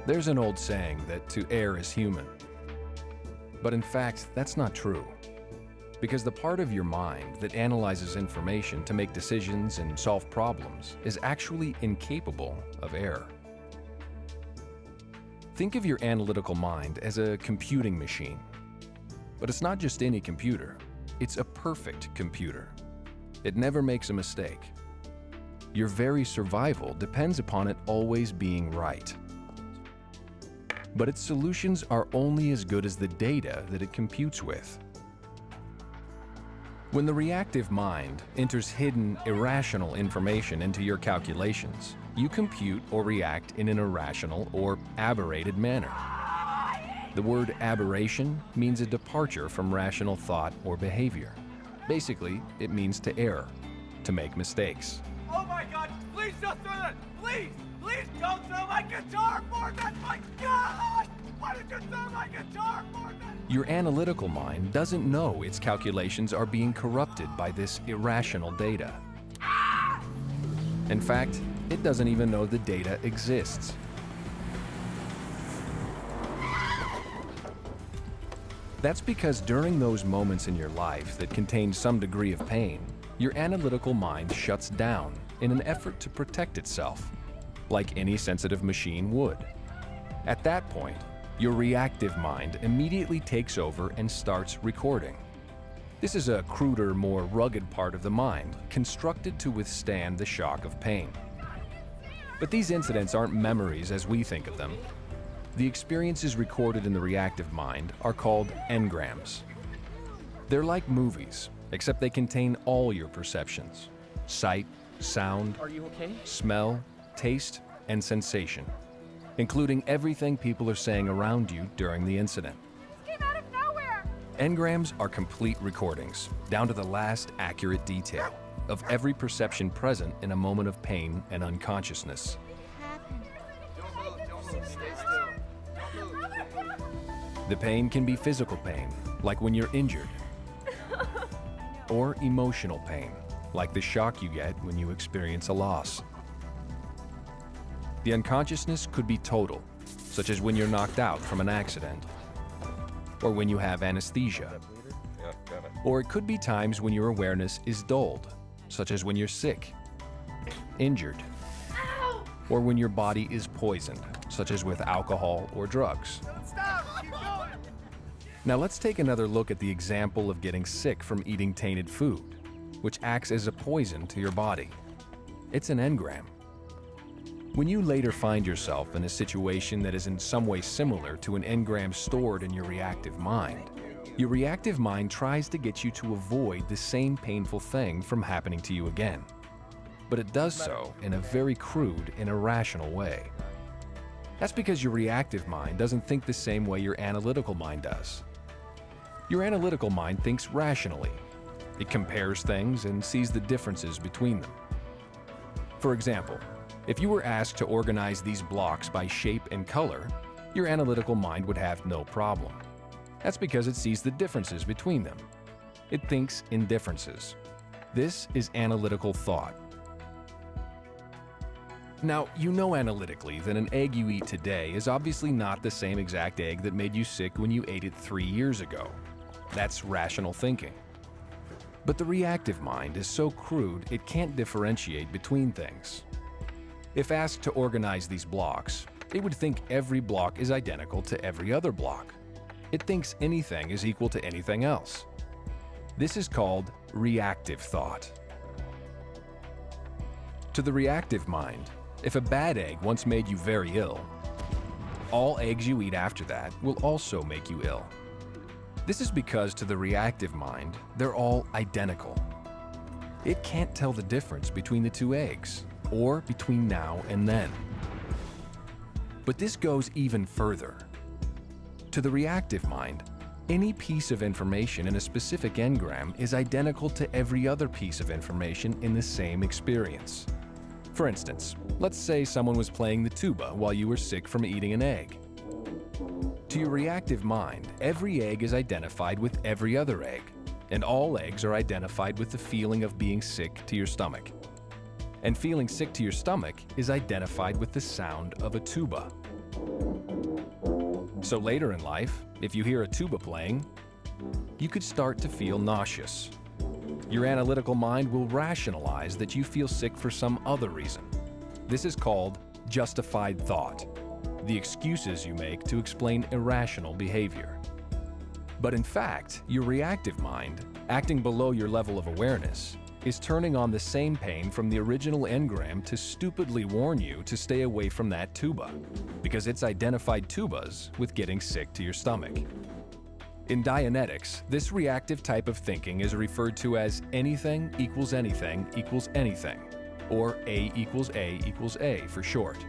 There's an old saying that to err is human. But in fact, that's not true. Because the part of your mind that analyzes information to make decisions and solve problems is actually incapable of error. Think of your analytical mind as a computing machine. But it's not just any computer. It's a perfect computer. It never makes a mistake. Your very survival depends upon it always being right. But its solutions are only as good as the data that it computes with. When the reactive mind enters hidden, irrational information into your calculations, you compute or react in an irrational or aberrated manner. The word aberration means a departure from rational thought or behavior. Basically, it means to err, to make mistakes. Oh my God! Please don't throw that! Please! Please don't throw my guitar, Morgan! My God! Why did you throw my guitar, Morgan? Your analytical mind doesn't know its calculations are being corrupted by this irrational data. In fact, it doesn't even know the data exists. That's because during those moments in your life that contain some degree of pain, your analytical mind shuts down in an effort to protect itself, like any sensitive machine would. At that point, your reactive mind immediately takes over and starts recording. This is a cruder, more rugged part of the mind, constructed to withstand the shock of pain. But these incidents aren't memories as we think of them. The experiences recorded in the reactive mind are called engrams. They're like movies, except they contain all your perceptions: sight, sound, Are you okay? smell, taste, and sensation, including everything people are saying around you during the incident. Came out of nowhere! Engrams are complete recordings, down to the last accurate detail, of every perception present in a moment of pain and unconsciousness. The pain can be physical pain, like when you're injured, or emotional pain, like the shock you get when you experience a loss. The unconsciousness could be total, such as when you're knocked out from an accident, or when you have anesthesia. Or it could be times when your awareness is dulled, such as when you're sick, injured, or when your body is poisoned, such as with alcohol or drugs. Now let's take another look at the example of getting sick from eating tainted food, which acts as a poison to your body. It's an engram. When you later find yourself in a situation that is in some way similar to an engram stored in your reactive mind tries to get you to avoid the same painful thing from happening to you again. But it does so in a very crude and irrational way. That's because your reactive mind doesn't think the same way your analytical mind does. Your analytical mind thinks rationally. It compares things and sees the differences between them. For example, if you were asked to organize these blocks by shape and color, your analytical mind would have no problem. That's because it sees the differences between them. It thinks in differences. This is analytical thought. Now, you know analytically that an egg you eat today is obviously not the same exact egg that made you sick when you ate it 3 years ago. That's rational thinking. But the reactive mind is so crude it can't differentiate between things. If asked to organize these blocks, it would think every block is identical to every other block. It thinks anything is equal to anything else. This is called reactive thought. To the reactive mind, if a bad egg once made you very ill, all eggs you eat after that will also make you ill. This is because to the reactive mind, they're all identical. It can't tell the difference between the two eggs, or between now and then. But this goes even further. To the reactive mind, any piece of information in a specific engram is identical to every other piece of information in the same experience. For instance, let's say someone was playing the tuba while you were sick from eating an egg. To your reactive mind, every egg is identified with every other egg, and all eggs are identified with the feeling of being sick to your stomach. And feeling sick to your stomach is identified with the sound of a tuba. So later in life, if you hear a tuba playing, you could start to feel nauseous. Your analytical mind will rationalize that you feel sick for some other reason. This is called justified thought, the excuses you make to explain irrational behavior. But in fact, your reactive mind, acting below your level of awareness, is turning on the same pain from the original engram to stupidly warn you to stay away from that tuba, because it's identified tubas with getting sick to your stomach. In Dianetics, this reactive type of thinking is referred to as anything equals anything equals anything, or A equals A equals A for short.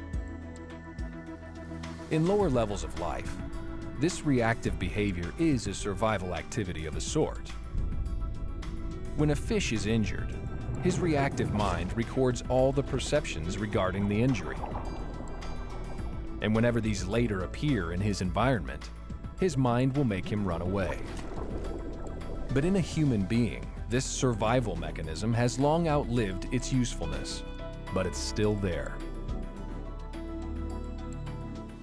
In lower levels of life, this reactive behavior is a survival activity of a sort. When a fish is injured, his reactive mind records all the perceptions regarding the injury. And whenever these later appear in his environment, his mind will make him run away. But in a human being, this survival mechanism has long outlived its usefulness, but it's still there.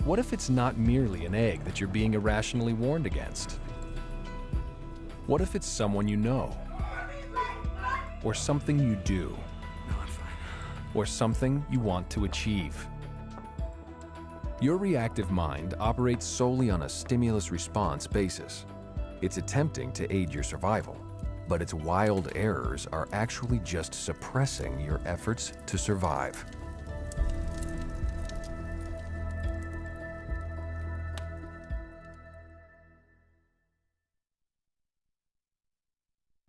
What if it's not merely an egg that you're being irrationally warned against? What if it's someone you know? Or something you do? No, I'm fine. Or something you want to achieve? Your reactive mind operates solely on a stimulus-response basis. It's attempting to aid your survival, but its wild errors are actually just suppressing your efforts to survive.